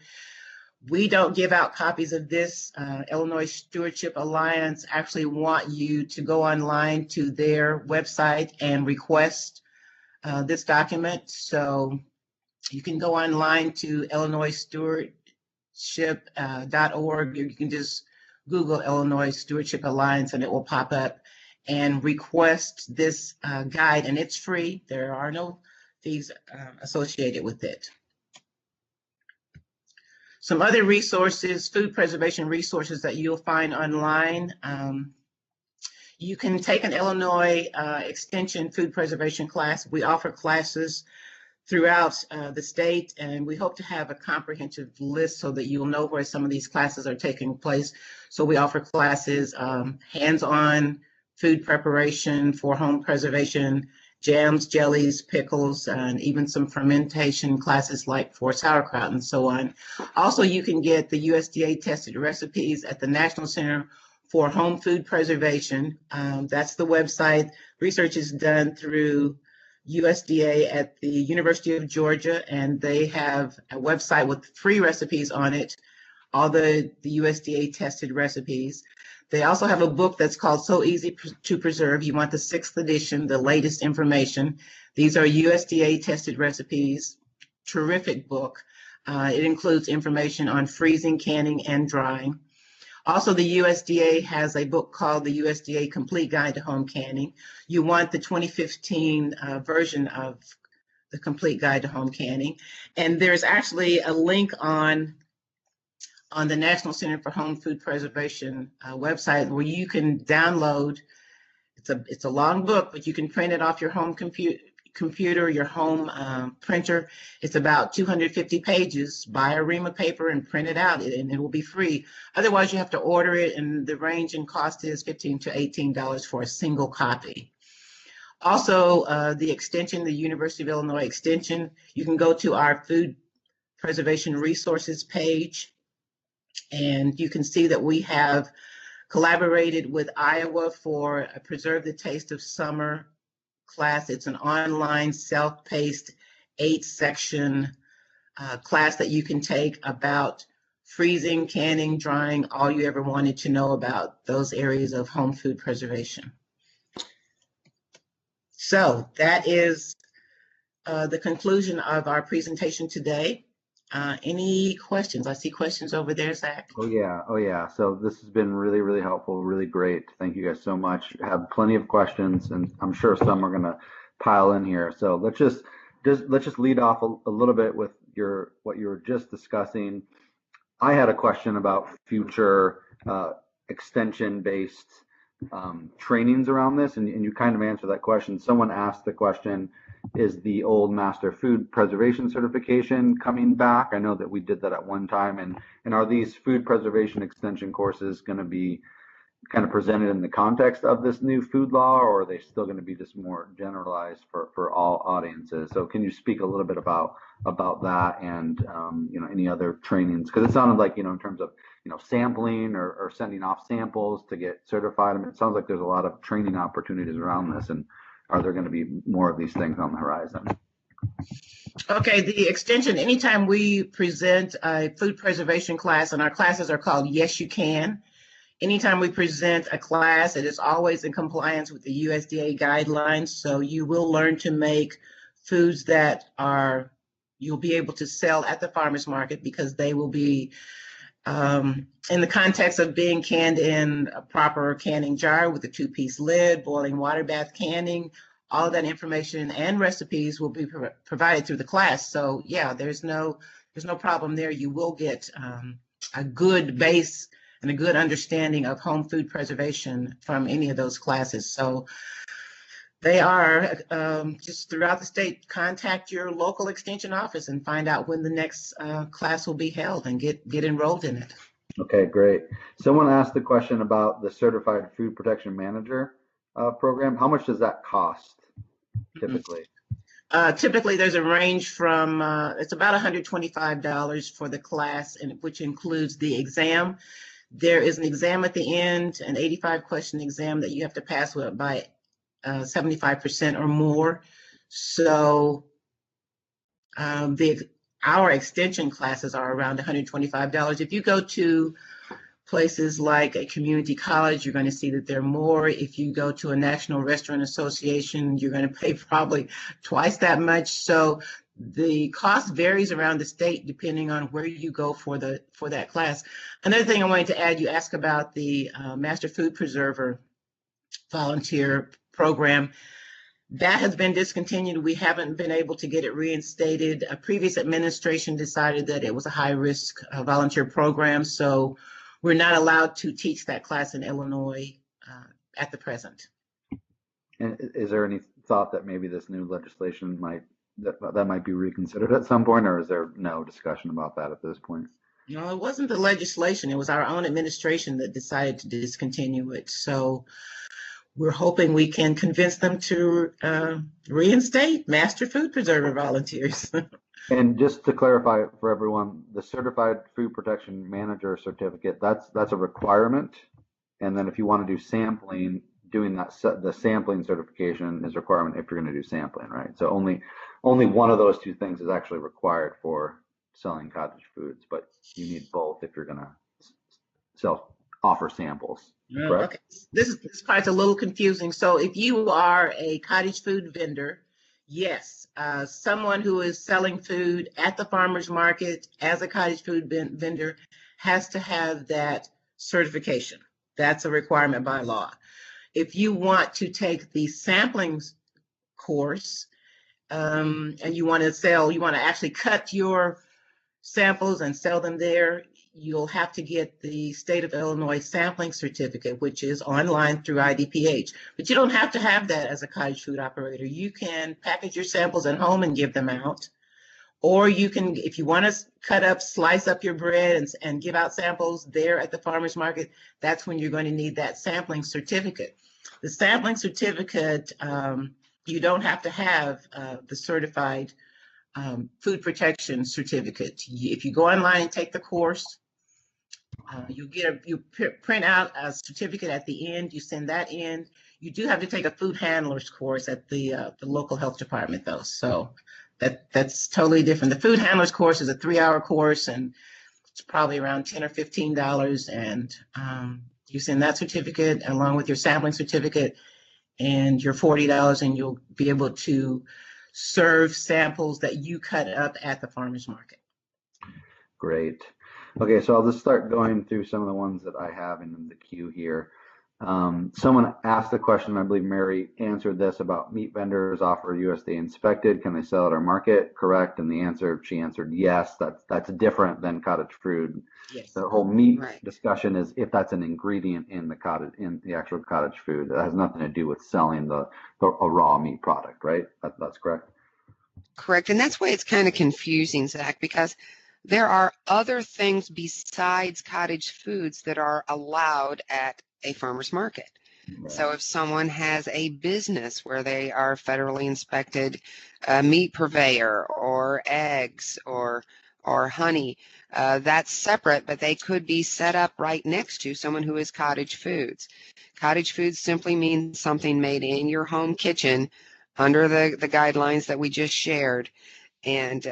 Speaker 2: We don't give out copies of this. Illinois Stewardship Alliance actually want you to go online to their website and request this document. So you can go online to illinoisstewardship.org, or you can just Google Illinois Stewardship Alliance and it will pop up, and request this guide, and it's free. There are no fees associated with it. Some other resources, food preservation resources that you'll find online. You can take an Illinois Extension food preservation class. We offer classes throughout the state, and we hope to have a comprehensive list so that you'll know where some of these classes are taking place. So we offer classes, hands-on food preparation for home preservation, jams, jellies, pickles, and even some fermentation classes like for sauerkraut and so on. Also, you can get the USDA tested recipes at the National Center for Home Food Preservation. That's the website. Research is done through USDA at the University of Georgia, and they have a website with free recipes on it, all the USDA tested recipes. They also have a book that's called So Easy to Preserve. You want the 6th edition, the latest information. These are USDA tested recipes, terrific book. It includes information on freezing, canning, and drying. Also, the USDA has a book called the USDA Complete Guide to Home Canning. You want the 2015 version of the Complete Guide to Home Canning. And there's actually a link on the National Center for Home Food Preservation website where you can download. It's a long book, but you can print it off your home computer, your home printer. It's about 250 pages. Buy a ream of paper and print it out, and it will be free. Otherwise, you have to order it, and the range in cost is $15 to $18 for a single copy. Also, the Extension, the University of Illinois Extension, you can go to our food preservation resources page, and you can see that we have collaborated with Iowa for a Preserve the Taste of Summer class. It's an online self-paced 8-section class that you can take about freezing, canning, drying, all you ever wanted to know about those areas of home food preservation. So that is the conclusion of our presentation today. Any questions? I see questions over there, Zach.
Speaker 1: Oh yeah. So this has been really, really helpful, really great. Thank you guys so much. I have plenty of questions, and I'm sure some are going to pile in here. So let's just lead off a little bit with what you were just discussing. I had a question about future extension-based trainings around this, and you kind of answered that question. Someone asked the question, is the old Master Food Preservation certification coming back? I know that we did that at one time, and are these food preservation extension courses going to be kind of presented in the context of this new food law, or are they still going to be just more generalized for all audiences? So can you speak a little bit about that and any other trainings? Because it sounded like, in terms of sampling or sending off samples to get certified. I mean, it sounds like there's a lot of training opportunities around this. And are there going to be more of these things on the horizon?
Speaker 2: Okay, the extension, anytime we present a food preservation class, and our classes are called Yes You Can. Anytime we present a class, it is always in compliance with the USDA guidelines. So you will learn to make foods that you'll be able to sell at the farmer's market, because they will be in the context of being canned in a proper canning jar with a 2-piece lid, boiling water bath canning. All of that information and recipes will be provided through the class. So yeah, there's no problem there. You will get a good base and a good understanding of home food preservation from any of those classes. So they are just throughout the state. Contact your local extension office and find out when the next class will be held and get enrolled in it.
Speaker 1: Okay, great. Someone asked the question about the Certified Food Protection Manager program. How much does that cost typically?
Speaker 2: Typically, there's a range from, it's about $125 for the class, and which includes the exam. There is an exam at the end, an 85-question exam that you have to pass with by 75% or more. So our extension classes are around $125. If you go to places like a community college, you're going to see that they're more. If you go to a National Restaurant Association, you're going to pay probably twice that much. So the cost varies around the state depending on where you go for that class. Another thing I wanted to add, you asked about the Master Food Preserver volunteer program. That has been discontinued. We haven't been able to get it reinstated. A previous administration decided that it was a high-risk volunteer program, so we're not allowed to teach that class in Illinois at the present.
Speaker 1: And is there any thought that maybe this new legislation might be reconsidered at some point, or is there no discussion about that at this point?
Speaker 2: No, it wasn't the legislation. It was our own administration that decided to discontinue it. So we're hoping we can convince them to reinstate Master Food Preserver volunteers.
Speaker 1: And just to clarify for everyone, the Certified Food Protection Manager certificate, that's a requirement. And then if you want to do sampling, doing the sampling certification is a requirement if you're going to do sampling, right? So only one of those two things is actually required for selling cottage foods, but you need both if you're going to offer samples. Correct?
Speaker 2: Okay. This part's a little confusing. So if you are a cottage food vendor, yes, someone who is selling food at the farmer's market as a cottage food vendor has to have that certification. That's a requirement by law. If you want to take the sampling course and you want to actually cut your samples and sell them there, you'll have to get the state of Illinois sampling certificate, which is online through IDPH. But you don't have to have that as a cottage food operator. You can package your samples at home and give them out. Or you can, if you want to slice up your bread and give out samples there at the farmer's market, that's when you're going to need that sampling certificate. The sampling certificate, you don't have to have the certified food protection certificate. If you go online and take the course, you print out a certificate at the end. You send that in. You do have to take a food handler's course at the local health department, though. So that's totally different. The food handler's course is a 3-hour course, and it's probably around $10 or $15. And you send that certificate along with your sampling certificate and your $40, and you'll be able to serve samples that you cut up at the farmer's market.
Speaker 1: Great. Okay, so I'll just start going through some of the ones that I have in the queue here. Someone asked the question, I believe Mary answered this, about meat vendors offer USDA inspected. Can they sell at our market? Correct. And she answered yes. That's different than cottage food.
Speaker 2: Yes.
Speaker 1: The whole meat discussion is if that's an ingredient in the actual cottage food. It has nothing to do with selling a raw meat product, right? That's correct.
Speaker 3: Correct. And that's why it's kind of confusing, Zach, because there are other things besides cottage foods that are allowed at a farmer's market.
Speaker 1: Right.
Speaker 3: So if someone has a business where they are federally inspected meat purveyor or eggs or honey, that's separate, but they could be set up right next to someone who is cottage foods. Cottage foods simply means something made in your home kitchen under the guidelines that we just shared, and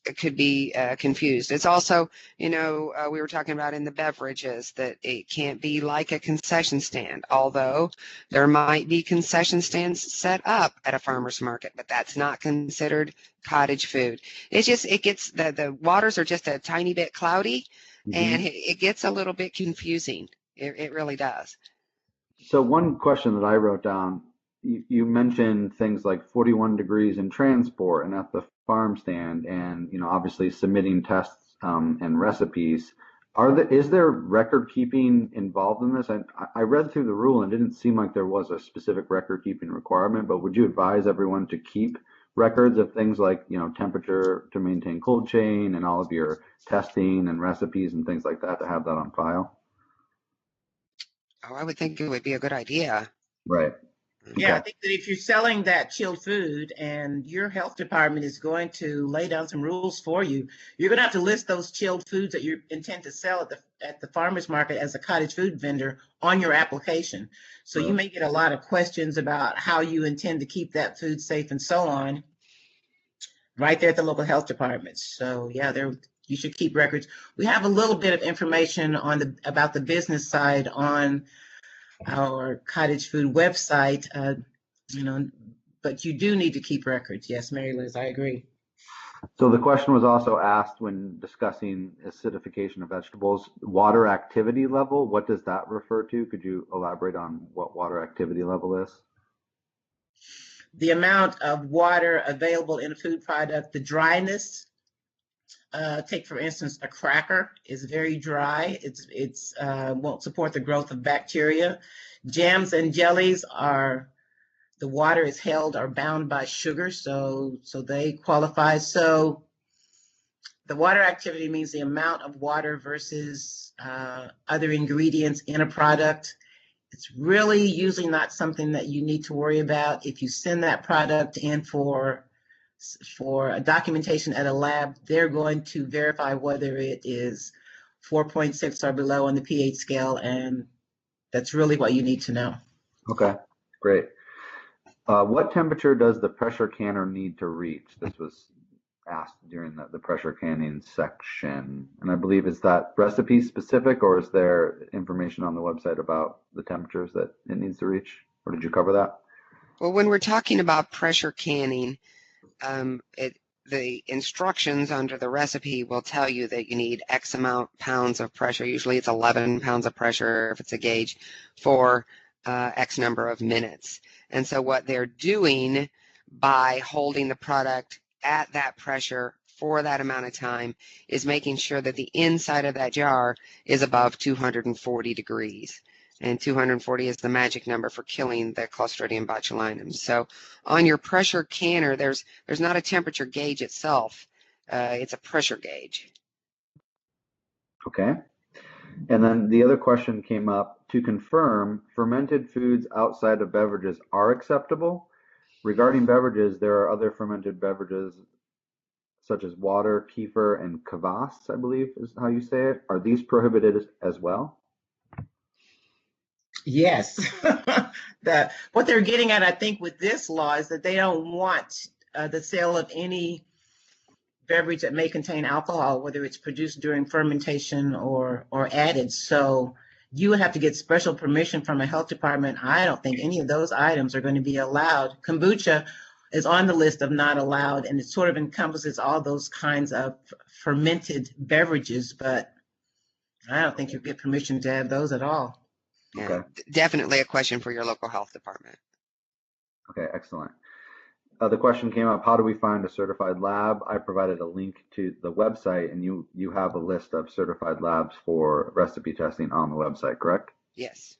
Speaker 3: it could be confused. It's also, we were talking about in the beverages that it can't be like a concession stand, although there might be concession stands set up at a farmer's market, but that's not considered cottage food. It gets, the waters are just a tiny bit cloudy, and it gets a little bit confusing. It really does.
Speaker 1: So one question that I wrote down, you mentioned things like 41 degrees in transport and at the farm stand, and obviously submitting tests and recipes. Is there record keeping involved in this? I read through the rule and it didn't seem like there was a specific record keeping requirement, but would you advise everyone to keep records of things like temperature to maintain cold chain and all of your testing and recipes and things like that, to have that on file?
Speaker 3: Oh, I would think it would be a good idea.
Speaker 1: Right.
Speaker 2: Yeah, I
Speaker 1: Okay.
Speaker 2: think that if you're selling that chilled food and your health department is going to lay down some rules for you, you're going to have to list those chilled foods that you intend to sell at the farmer's market as a cottage food vendor on your application. So you
Speaker 1: Right.
Speaker 2: may get a lot of questions about how you intend to keep that food safe and so on right there at the local health departments. So yeah, you should keep records. We have a little bit of information about the business side on our cottage food website, but you do need to keep records. Yes, Mary Liz, I agree.
Speaker 1: So the question was also asked when discussing acidification of vegetables, water activity level. What does that refer to? Could you elaborate on what water activity level is?
Speaker 2: The amount of water available in a food product, the dryness. Take for instance a cracker is very dry. It's won't support the growth of bacteria. Jams and jellies the water is held or bound by sugar, so they qualify. So the water activity means the amount of water versus other ingredients in a product. It's really usually not something that you need to worry about. If you send that product in for a documentation at a lab, they're going to verify whether it is 4.6 or below on the pH scale, and that's really what you need to know.
Speaker 1: Okay, great. What temperature does the pressure canner need to reach? This was asked during the pressure canning section. And I believe, is that recipe specific, or is there information on the website about the temperatures that it needs to reach? Or did you cover that?
Speaker 3: Well, when we're talking about pressure canning, the instructions under the recipe will tell you that you need X amount pounds of pressure. Usually it's 11 pounds of pressure if it's a gauge for X number of minutes. And so what they're doing by holding the product at that pressure for that amount of time is making sure that the inside of that jar is above 240 degrees. And 240 is the magic number for killing the Clostridium botulinum. So on your pressure canner, there's not a temperature gauge itself. It's a pressure gauge.
Speaker 1: Okay. And then the other question came up: to confirm, fermented foods outside of beverages are acceptable. Regarding beverages, there are other fermented beverages such as water, kefir, and kvass, I believe is how you say it. Are these prohibited as well?
Speaker 2: Yes. What they're getting at, I think, with this law is that they don't want the sale of any beverage that may contain alcohol, whether it's produced during fermentation or added. So you would have to get special permission from a health department. I don't think any of those items are going to be allowed. Kombucha is on the list of not allowed, and it sort of encompasses all those kinds of fermented beverages, but I don't think you'll get permission to add those at all.
Speaker 3: Yeah,
Speaker 1: Okay.
Speaker 3: definitely a question for your local health department.
Speaker 1: Okay, excellent. The question came up: how do we find a certified lab? I provided a link to the website, and you have a list of certified labs for recipe testing on the website, correct?
Speaker 3: Yes.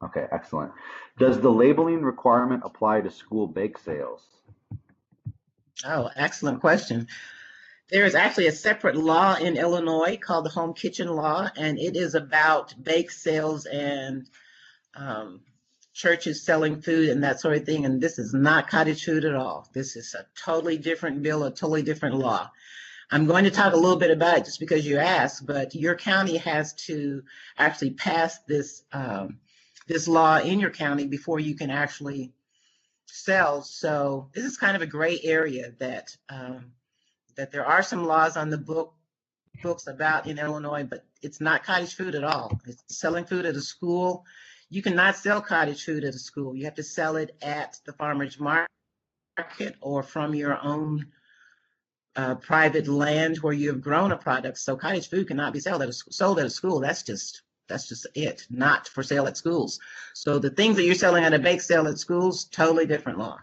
Speaker 1: Okay, excellent. Does the labeling requirement apply to school bake sales?
Speaker 2: Oh, excellent question. There is actually a separate law in Illinois called the Home Kitchen Law, and it is about bake sales and churches selling food and that sort of thing. And this is not cottage food at all. This is a totally different bill, a totally different law. I'm going to talk a little bit about it just because you asked, but your county has to actually pass this this law in your county before you can actually sell. So this is kind of a gray area that that there are some laws on the books about in Illinois, but it's not cottage food at all. It's selling food at a school. You cannot sell cottage food at a school. You have to sell it at the farmer's market or from your own private land where you have grown a product. So cottage food cannot be sold at a school. That's just it, not for sale at schools. So the things that you're selling at a bake sale at schools, totally different law,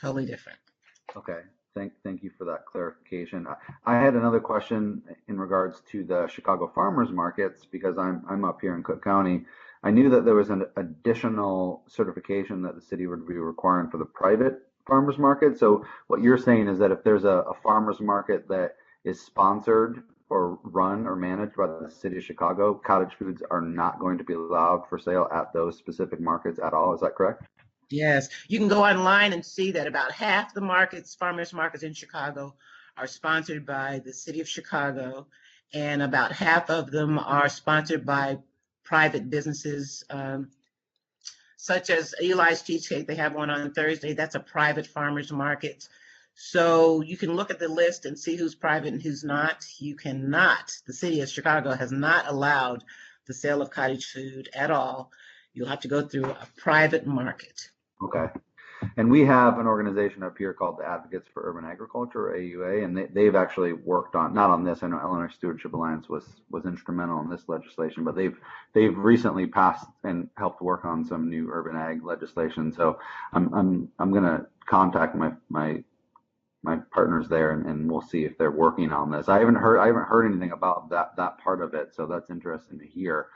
Speaker 2: totally different.
Speaker 1: Okay, thank you for that clarification. I had another question in regards to the Chicago farmers markets because I'm up here in Cook County. I knew that there was an additional certification that the city would be requiring for the private farmers market. So what you're saying is that if there's a farmers market that is sponsored or run or managed by the city of Chicago, cottage foods are not going to be allowed for sale at those specific markets at all. Is that correct?
Speaker 2: Yes, you can go online and see that about half the markets, farmers markets in Chicago, are sponsored by the city of Chicago, and about half of them are sponsored by private businesses, such as Eli's Cheesecake. They have one on Thursday. That's a private farmers market. So you can look at the list and see who's private and who's not. You cannot, the city of Chicago has not allowed the sale of cottage food at all. You'll have to go through a private market.
Speaker 1: Okay. And we have an organization up here called the Advocates for Urban Agriculture, or AUA, and they've actually worked on, not on this, I know Illinois Stewardship Alliance was instrumental in this legislation, but they've recently passed and helped work on some new urban ag legislation. So I'm gonna contact my partners there and we'll see if they're working on this. I haven't heard anything about that part of it, so that's interesting to hear.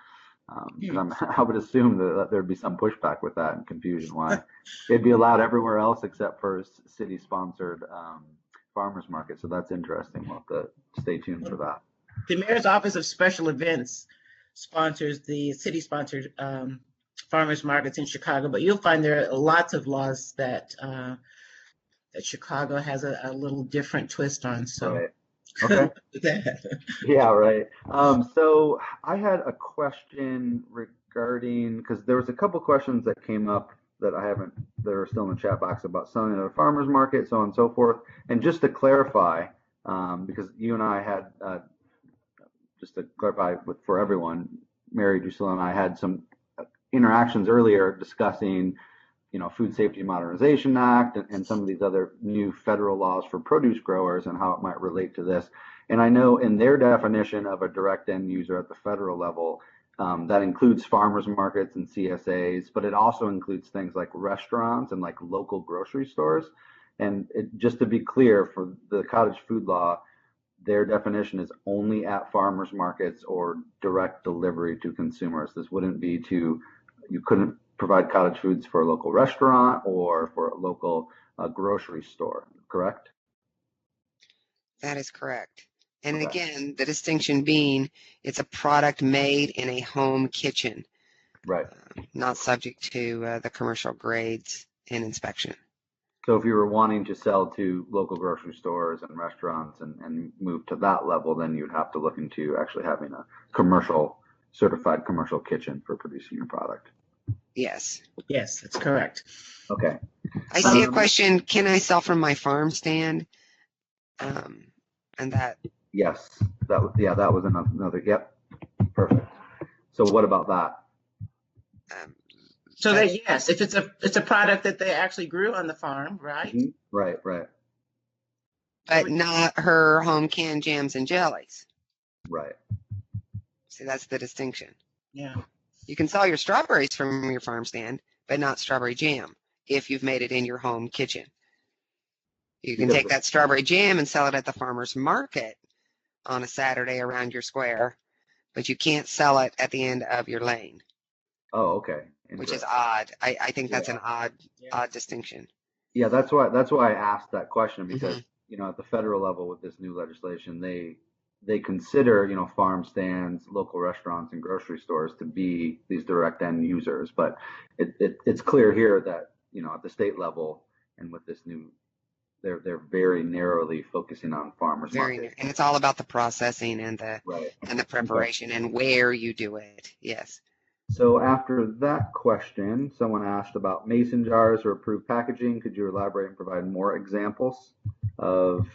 Speaker 1: I would assume that there'd be some pushback with that and confusion why it'd be allowed everywhere else except for city-sponsored farmers market. So that's interesting. We'll have to stay tuned for that.
Speaker 2: The Mayor's Office of Special Events sponsors the city-sponsored farmers markets in Chicago, but you'll find there are lots of laws that that Chicago has a little different twist on. So.
Speaker 1: Right. Okay. Yeah, right. So I had a question regarding, because there was a couple questions that came up that that are still in the chat box about selling at a farmer's market, so on and so forth. And just to clarify, because you and I had, just to clarify for everyone, Mary, Drusilla, and I had some interactions earlier discussing Food Safety Modernization Act and some of these other new federal laws for produce growers and how it might relate to this. And I know in their definition of a direct end user at the federal level, that includes farmers markets and CSAs, but it also includes things like restaurants and like local grocery stores. And just to be clear, for the cottage food law, their definition is only at farmers markets or direct delivery to consumers. This wouldn't be you couldn't provide cottage foods for a local restaurant or for a local grocery store, correct?
Speaker 3: That is correct. And
Speaker 1: Okay.
Speaker 3: again, the distinction being it's a product made in a home kitchen,
Speaker 1: Right.
Speaker 3: not subject to the commercial grades and inspection.
Speaker 1: So if you were wanting to sell to local grocery stores and restaurants and move to that level, then you'd have to look into actually having a certified commercial kitchen for producing your product.
Speaker 3: Yes.
Speaker 2: Yes, that's correct.
Speaker 1: Okay.
Speaker 3: I see a question, can I sell from my farm stand? And that.
Speaker 1: Yes, that was another, yep, perfect. So what about that?
Speaker 2: So that, yes, if it's a product that they actually grew on the farm, right?
Speaker 1: Mm-hmm. Right.
Speaker 3: But not her home canned jams and jellies.
Speaker 1: Right.
Speaker 3: See, that's the distinction.
Speaker 2: Yeah.
Speaker 3: You can sell your strawberries from your farm stand, but not strawberry jam if you've made it in your home kitchen. You can take that strawberry jam and sell it at the farmer's market on a Saturday around your square, but you can't sell it at the end of your lane.
Speaker 1: Oh, okay.
Speaker 3: Which is odd. I think that's an odd distinction.
Speaker 1: Yeah, that's why I asked that question because at the federal level with this new legislation, they consider, farm stands, local restaurants, and grocery stores to be these direct end users. But it's clear here that, at the state level and with this new, they're very narrowly focusing on farmers markets.
Speaker 3: And it's all about the processing and the
Speaker 1: Right.
Speaker 3: preparation and where you do it. Yes.
Speaker 1: So after that question, someone asked about mason jars or approved packaging. Could you elaborate and provide more examples of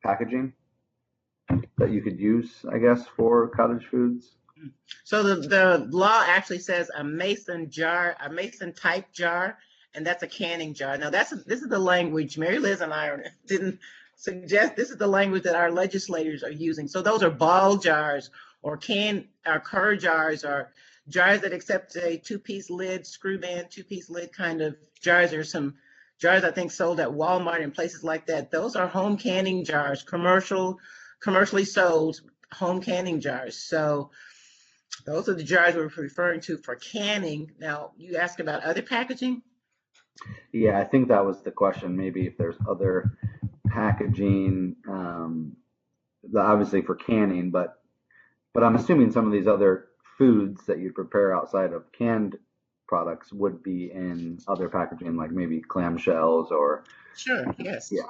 Speaker 1: packaging that you could use, I guess, for cottage foods?
Speaker 2: So the law actually says a mason jar, a mason type jar, and that's a canning jar. Now this is the language Mary Liz and I didn't suggest. This is the language that our legislators are using. So those are ball jars or cur jars or jars that accept a two-piece lid, screw band, two-piece lid kind of jars. There's some jars I think sold at Walmart and places like that. Those are home canning jars, commercially sold home canning jars. So those are the jars we're referring to for canning. Now, you asked about other packaging?
Speaker 1: Yeah, I think that was the question. Maybe if there's other packaging, obviously for canning, but I'm assuming some of these other foods that you prepare outside of canned products would be in other packaging, like maybe clamshells or.
Speaker 2: Sure. Yes.
Speaker 1: Yeah.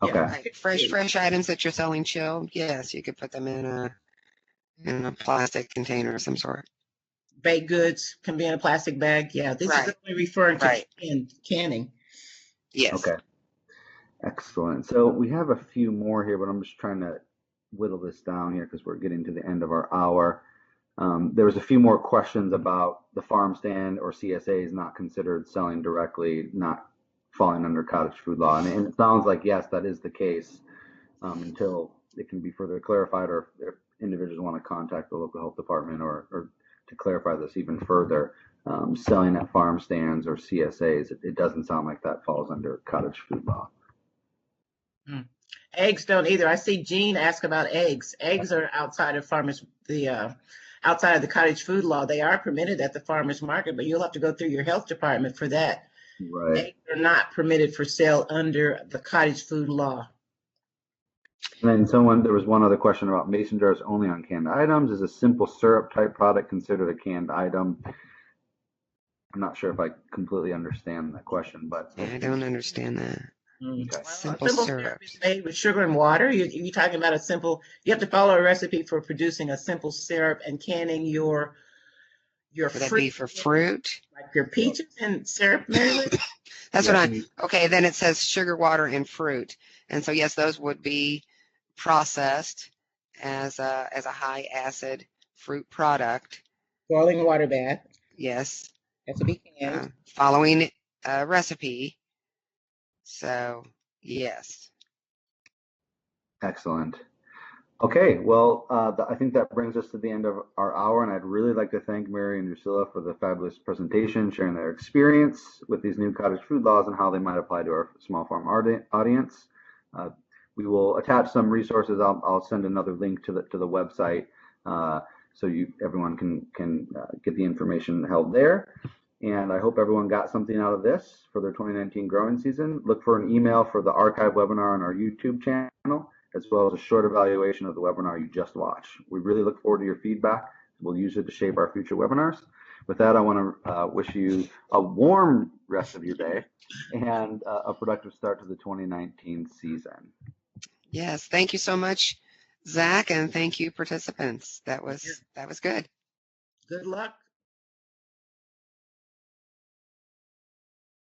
Speaker 1: Okay.
Speaker 3: Yeah, right. Fresh items that you're selling chilled. Yes, you could put them in a plastic container of some sort.
Speaker 2: Baked goods can be in a plastic bag. Yeah, this is only referring to canning.
Speaker 3: Yes.
Speaker 1: Okay. Excellent. So we have a few more here, but I'm just trying to whittle this down here because we're getting to the end of our hour. There was a few more questions about the farm stand or CSAs not considered selling directly, not falling under cottage food law. And it sounds like, yes, that is the case until it can be further clarified, or if individuals want to contact the local health department or to clarify this even further. Selling at farm stands or CSAs, it doesn't sound like that falls under cottage food law.
Speaker 2: Eggs don't either. I see Jean ask about eggs. Eggs are outside of outside of the cottage food law. They are permitted at the farmer's market, but you'll have to go through your health department for that.
Speaker 1: Right.
Speaker 2: Eggs are not permitted for sale under the cottage food law.
Speaker 1: And then there was one other question about mason jars only on canned items. Is a simple syrup type product considered a canned item? I'm not sure if I completely understand that question, but.
Speaker 3: I don't understand that.
Speaker 1: Okay.
Speaker 2: Well,
Speaker 3: Simple syrup
Speaker 2: is made with sugar and water. You're talking about you have to follow a recipe for producing a simple syrup and canning your
Speaker 3: Would that be for fruit?
Speaker 2: Like your peaches and syrup, Mary?
Speaker 3: That's what okay, then it says sugar, water, and fruit. And so, yes, those would be processed as a high acid fruit product.
Speaker 2: Boiling water bath.
Speaker 3: Yes.
Speaker 2: That's a be canned.
Speaker 3: Following a recipe. So, yes.
Speaker 1: Excellent. Okay, well, I think that brings us to the end of our hour, and I'd really like to thank Mary and Drusilla for the fabulous presentation, sharing their experience with these new cottage food laws and how they might apply to our small farm audience. We will attach some resources. I'll send another link to the website so everyone can get the information held there. And I hope everyone got something out of this for their 2019 growing season. Look for an email for the archive webinar on our YouTube channel, as well as a short evaluation of the webinar you just watched. We really look forward to your feedback. We'll use it to shape our future webinars. With that, I want to wish you a warm rest of your day and a productive start to the 2019 season.
Speaker 3: Yes, thank you so much, Zach, and thank you, participants. That was good.
Speaker 2: Good luck.